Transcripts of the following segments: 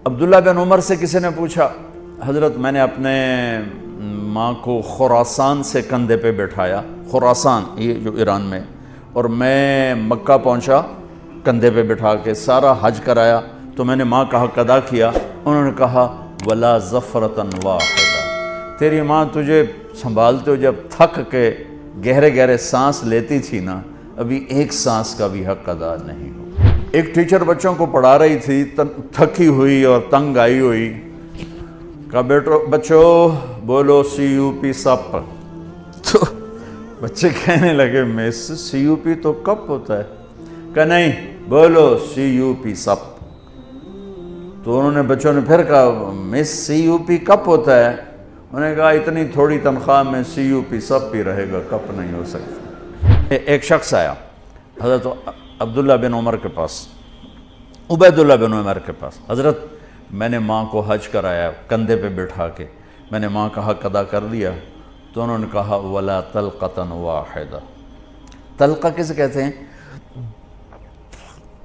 عبداللہ بن عمر سے کسی نے پوچھا، حضرت میں نے اپنے ماں کو خراسان سے کندھے پہ بٹھایا، خراسان یہ جو ایران میں، اور میں مکہ پہنچا کندھے پہ بٹھا کے، سارا حج کرایا، تو میں نے ماں کا حق ادا کیا۔ انہوں نے کہا ولا ظفرۃ واحدہ، تیری ماں تجھے سنبھالتے ہو جب تھک کے گہرے گہرے سانس لیتی تھی نا، ابھی ایک سانس کا بھی حق ادا نہیں ہو۔ ایک ٹیچر بچوں کو پڑھا رہی تھی، تھکی ہوئی اور تنگ آئی ہوئی، کہا بچوں بولو سی یو پی سپ۔ تو بچے کہنے لگے مس سی یو پی تو کپ ہوتا ہے، کہا نہیں بولو سی یو پی سپ۔ تو انہوں نے بچوں نے پھر کہا مس سی یو پی کپ ہوتا ہے، انہوں نے کہا اتنی تھوڑی تنخواہ میں سی یو پی سپ ہی رہے گا، کپ نہیں ہو سکتا۔ ایک شخص آیا حضرت عبداللہ بن عمر کے پاس، عبیداللہ بن عمر کے پاس، حضرت میں نے ماں کو حج کرایا کندھے پہ بٹھا کے، میں نے ماں کا حق ادا کر دیا۔ تو انہوں نے کہا ولا طلقۃ واحدہ۔ طلقہ کسے کہتے ہیں؟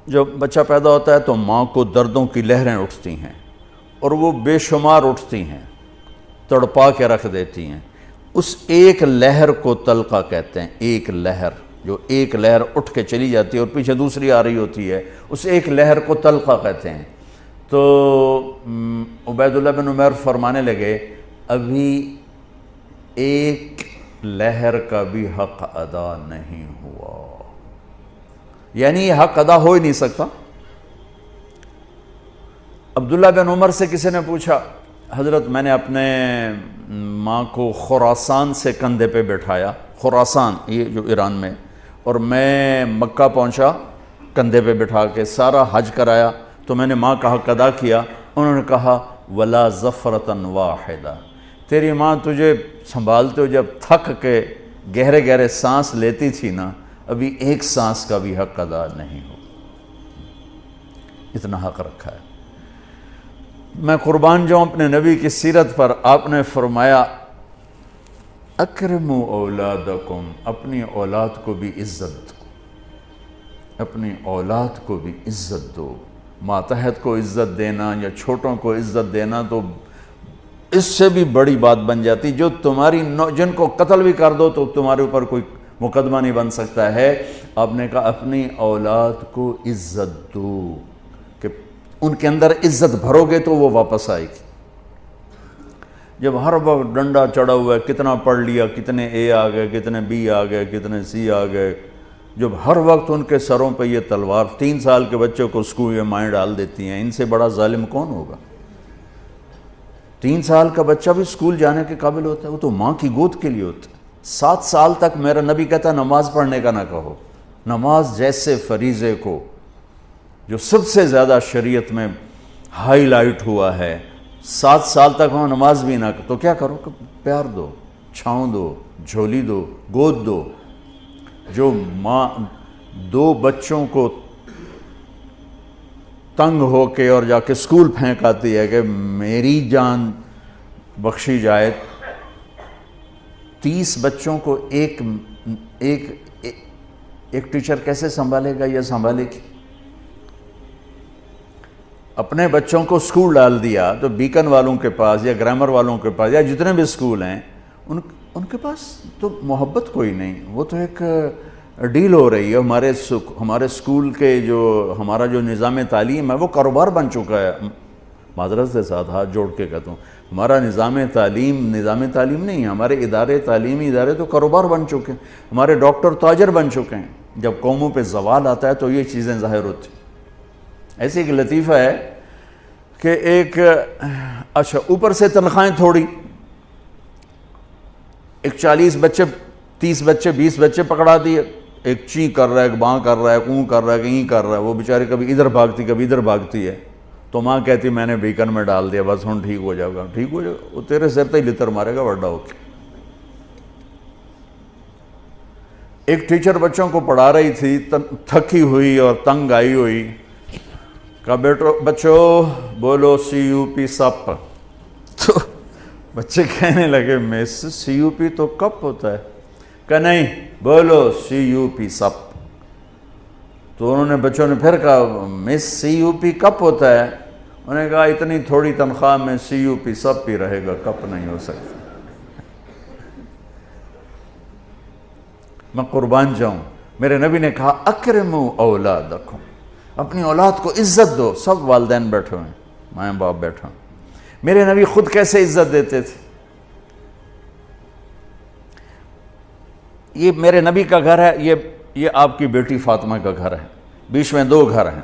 جب بچہ پیدا ہوتا ہے تو ماں کو دردوں کی لہریں اٹھتی ہیں اور وہ بے شمار اٹھتی ہیں، تڑپا کے رکھ دیتی ہیں، اس ایک لہر کو طلقہ کہتے ہیں۔ ایک لہر، جو ایک لہر اٹھ کے چلی جاتی ہے اور پیچھے دوسری آ رہی ہوتی ہے، اس ایک لہر کو طلقہ کہتے ہیں۔ تو عبیداللہ بن عمر فرمانے لگے ابھی ایک لہر کا بھی حق ادا نہیں ہوا، یعنی یہ حق ادا ہو ہی نہیں سکتا۔ عبداللہ بن عمر سے کسی نے پوچھا، حضرت میں نے اپنے ماں کو خراسان سے کندھے پہ بٹھایا، خراسان یہ جو ایران میں، اور میں مکہ پہنچا کندھے پہ بٹھا کے، سارا حج کرایا، تو میں نے ماں کا حق ادا کیا۔ انہوں نے کہا ولا ظفرۃ واحدہ، تیری ماں تجھے سنبھالتے ہو جب تھک کے گہرے گہرے سانس لیتی تھی نا، ابھی ایک سانس کا بھی حق ادا نہیں ہو۔ اتنا حق رکھا ہے۔ میں قربان جاؤں اپنے نبی کی سیرت پر، آپ نے فرمایا اکرموا اولادکم، اپنی اولاد کو بھی عزت دو، اپنی اولاد کو بھی عزت دو۔ ماتحت کو عزت دینا یا چھوٹوں کو عزت دینا تو اس سے بھی بڑی بات بن جاتی، جو تمہاری جن کو قتل بھی کر دو تو تمہارے اوپر کوئی مقدمہ نہیں بن سکتا ہے۔ آپ نے کہا اپنی اولاد کو عزت دو، کہ ان کے اندر عزت بھرو گے تو وہ واپس آئے گی۔ جب ہر وقت ڈنڈا چڑھا ہوا ہے، کتنا پڑھ لیا، کتنے اے آ گئے، کتنے بی آ گئے، کتنے سی آ گئے، جب ہر وقت ان کے سروں پہ یہ تلوار، 3 سال کے بچوں کو اسکول میں مائیں ڈال دیتی ہیں، ان سے بڑا ظالم کون ہوگا؟ 3 سال کا بچہ بھی اسکول جانے کے قابل ہوتا ہے، وہ تو ماں کی گود کے لیے ہوتا ہے۔ 7 سال تک میرا نبی کہتا ہے نماز پڑھنے کا نہ کہو، نماز جیسے فریضے کو جو سب سے زیادہ شریعت میں ہائی لائٹ ہوا ہے، 7 سال تک وہاں نماز بھی نہ تو کیا کرو کہ پیار دو، چھاؤں دو، جھولی دو، گود دو۔ جو ماں 2 بچوں کو تنگ ہو کے اور جا کے اسکول پھینک آتی ہے کہ میری جان بخشی جائے، 30 بچوں کو ایک ٹیچر کیسے سنبھالے گا یا سنبھالے گی؟ اپنے بچوں کو اسکول ڈال دیا تو بیکن والوں کے پاس یا گرامر والوں کے پاس یا جتنے بھی اسکول ہیں ان کے پاس تو محبت کوئی نہیں، وہ تو ایک ڈیل ہو رہی ہے۔ ہمارے اسکول کے ہمارا جو نظام تعلیم ہے وہ کاروبار بن چکا ہے۔ معذرت کے ساتھ ہاتھ جوڑ کے کہتا ہوں، ہمارا نظام تعلیم نہیں ہے، ہمارے تعلیمی ادارے تو کاروبار بن چکے ہیں، ہمارے ڈاکٹر تاجر بن چکے ہیں۔ جب قوموں پہ زوال آتا ہے تو یہ چیزیں ظاہر ہوتی ہیں۔ ایسے ایک لطیفہ ہے کہ اچھا اوپر سے تنخواہیں تھوڑی، ایک 40 بچے، 30 بچے، 20 بچے پکڑا دیے، ایک چیں کر رہا ہے، ایک باں کر رہا ہے، ایک اون کر رہا ہے، کہیں کر رہا ہے، وہ بیچارے کبھی ادھر بھاگتی کبھی ادھر بھاگتی ہے، تو ماں کہتی میں نے بیکن میں ڈال دیا، بس ہن ٹھیک ہو جائے گا، ٹھیک ہو جائے گا، وہ تیرے سر تے ہی لتر مارے گا بڑا ہو کے۔ ایک ٹیچر بچوں کو پڑھا رہی تھی، تھکی ہوئی اور تنگ آئی ہوئی، کہا بچوں بولو سی یو پی سپ۔ تو بچے کہنے لگے مس سی یو پی تو کپ ہوتا ہے، کہا نہیں بولو سی یو پی سپ۔ تو انہوں نے بچوں نے پھر کہا مس سی یو پی کپ ہوتا ہے، انہوں نے کہا اتنی تھوڑی تنخواہ میں سی یو پی سب پی رہے گا، کپ نہیں ہو سکتا۔ میں قربان جاؤں، میرے نبی نے کہا اکرموا اولادکم، اپنی اولاد کو عزت دو۔ سب والدین بیٹھے ہوئے ہیں، ماں باپ بیٹھے ہوئے۔ میرے نبی خود کیسے عزت دیتے تھے؟ یہ میرے نبی کا گھر ہے، یہ آپ کی بیٹی فاطمہ کا گھر ہے، بیچ میں 2 گھر ہیں،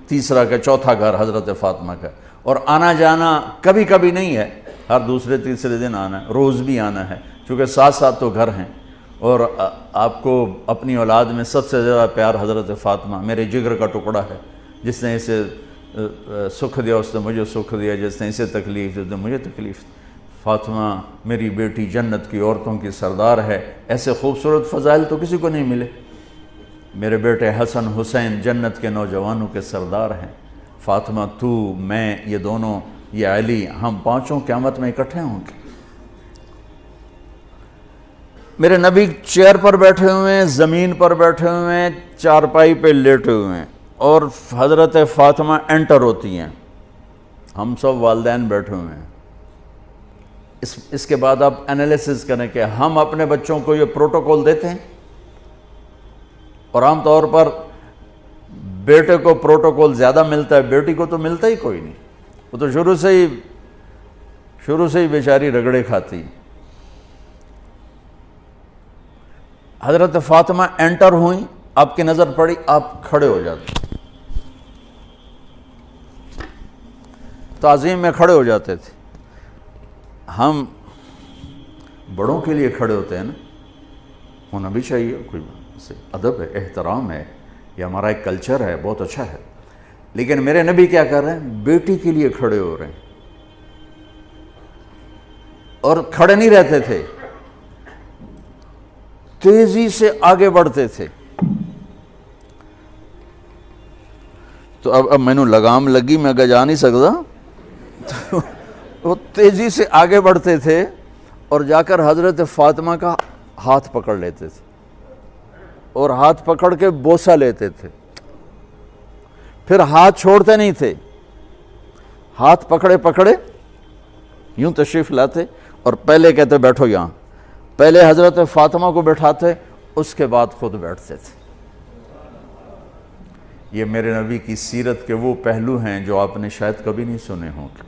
تیسرا کا چوتھا گھر حضرت فاطمہ کا، اور آنا جانا کبھی کبھی نہیں ہے، ہر دوسرے تیسرے دن آنا ہے، روز بھی آنا ہے، چونکہ ساتھ ساتھ تو گھر ہیں۔ اور آپ کو اپنی اولاد میں سب سے زیادہ پیار حضرت فاطمہ، میرے جگر کا ٹکڑا ہے، جس نے اسے سکھ دیا اس نے مجھے سکھ دیا، جس نے اسے تکلیف دی اس نے مجھے تکلیف دی۔ فاطمہ میری بیٹی جنت کی عورتوں کی سردار ہے، ایسے خوبصورت فضائل تو کسی کو نہیں ملے۔ میرے بیٹے حسن حسین جنت کے نوجوانوں کے سردار ہیں۔ فاطمہ تو، میں، یہ دونوں، یہ علی، ہم پانچوں قیامت میں اکٹھے ہوں گے۔ میرے نبی چیئر پر بیٹھے ہوئے ہیں، زمین پر بیٹھے ہوئے ہیں، چارپائی پہ لیٹے ہوئے ہیں، اور حضرت فاطمہ انٹر ہوتی ہیں، ہم سب والدین بیٹھے ہوئے ہیں۔ اس کے بعد آپ انالیسس کریں کہ ہم اپنے بچوں کو یہ پروٹوکول دیتے ہیں، اور عام طور پر بیٹے کو پروٹوکول زیادہ ملتا ہے، بیٹی کو تو ملتا ہی کوئی نہیں، وہ تو شروع سے ہی بیچاری رگڑے کھاتی۔ حضرت فاطمہ انٹر ہوئیں، آپ کی نظر پڑی، آپ کھڑے ہو جاتے، تعظیم میں کھڑے ہو جاتے تھے۔ ہم بڑوں کے لیے کھڑے ہوتے ہیں نا، ہونا بھی چاہیے، کوئی ادب ہے، احترام ہے، یہ ہمارا ایک کلچر ہے، بہت اچھا ہے۔ لیکن میرے نبی کیا کر رہے ہیں؟ بیٹی کے لیے کھڑے ہو رہے ہیں، اور کھڑے نہیں رہتے تھے، تیزی سے آگے بڑھتے تھے۔ تو اب میں نے لگام لگی، میں اگر جا نہیں سکتا، تو وہ تیزی سے آگے بڑھتے تھے اور جا کر حضرت فاطمہ کا ہاتھ پکڑ لیتے تھے، اور ہاتھ پکڑ کے بوسہ لیتے تھے، پھر ہاتھ چھوڑتے نہیں تھے، ہاتھ پکڑے پکڑے یوں تشریف لاتے، اور پہلے کہتے بیٹھو یہاں، پہلے حضرت فاطمہ کو بٹھاتے، اس کے بعد خود بیٹھتے تھے۔ یہ میرے نبی کی سیرت کے وہ پہلو ہیں جو آپ نے شاید کبھی نہیں سنے ہوں گے۔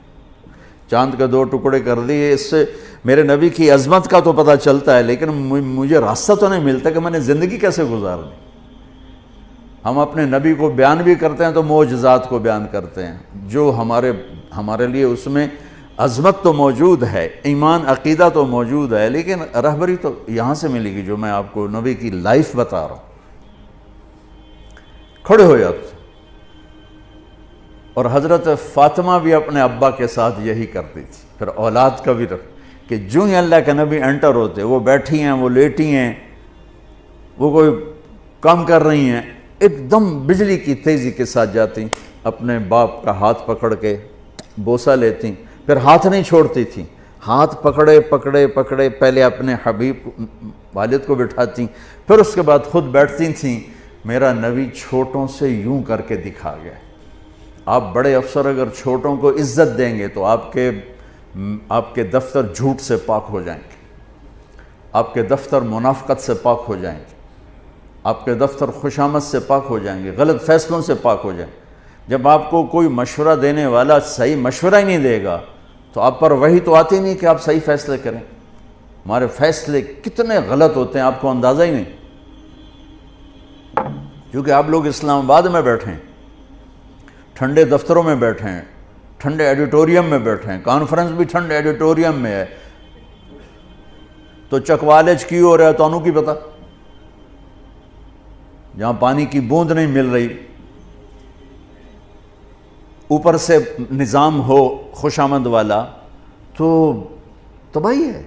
چاند کے 2 ٹکڑے کر دیے، اس سے میرے نبی کی عظمت کا تو پتہ چلتا ہے، لیکن مجھے راستہ تو نہیں ملتا کہ میں نے زندگی کیسے گزارنی۔ ہم اپنے نبی کو بیان بھی کرتے ہیں تو معجزات کو بیان کرتے ہیں، جو ہمارے لیے اس میں عظمت تو موجود ہے، ایمان عقیدہ تو موجود ہے، لیکن رہبری تو یہاں سے ملے گی جو میں آپ کو نبی کی لائف بتا رہا ہوں۔ کھڑے ہو جاتے، اور حضرت فاطمہ بھی اپنے ابا کے ساتھ یہی کرتی تھی۔ پھر اولاد کا بھی رکھ کہ جو ہی اللہ کے نبی انٹر ہوتے، وہ بیٹھی ہیں، وہ لیٹی ہیں، وہ کوئی کام کر رہی ہیں، ایک دم بجلی کی تیزی کے ساتھ جاتی، اپنے باپ کا ہاتھ پکڑ کے بوسہ لیتی، پھر ہاتھ نہیں چھوڑتی تھی، ہاتھ پکڑے پکڑے پکڑے پہلے اپنے حبیب والد کو بٹھاتی، پھر اس کے بعد خود بیٹھتی تھیں۔ میرا نبی چھوٹوں سے یوں کر کے دکھا گیا۔ آپ بڑے افسر اگر چھوٹوں کو عزت دیں گے تو آپ کے دفتر جھوٹ سے پاک ہو جائیں گے، آپ کے دفتر منافقت سے پاک ہو جائیں گے، آپ کے دفتر خوشامد سے پاک ہو جائیں گے، غلط فیصلوں سے پاک ہو جائیں گے۔ جب آپ کو کوئی مشورہ دینے والا صحیح مشورہ ہی نہیں دے گا تو آپ پر وہی تو آتی نہیں کہ آپ صحیح فیصلے کریں۔ ہمارے فیصلے کتنے غلط ہوتے ہیں آپ کو اندازہ ہی نہیں، کیونکہ آپ لوگ اسلام آباد میں بیٹھیں، ٹھنڈے دفتروں میں بیٹھے ہیں، ٹھنڈے ایڈیٹوریم میں بیٹھے ہیں، کانفرنس بھی ٹھنڈے ایڈیٹوریم میں ہے، تو چکوالج کی ہو رہا ہے تو انہوں کی پتہ، جہاں پانی کی بوند نہیں مل رہی، اوپر سے نظام ہو خوشامد والا، تو تباہی ہے۔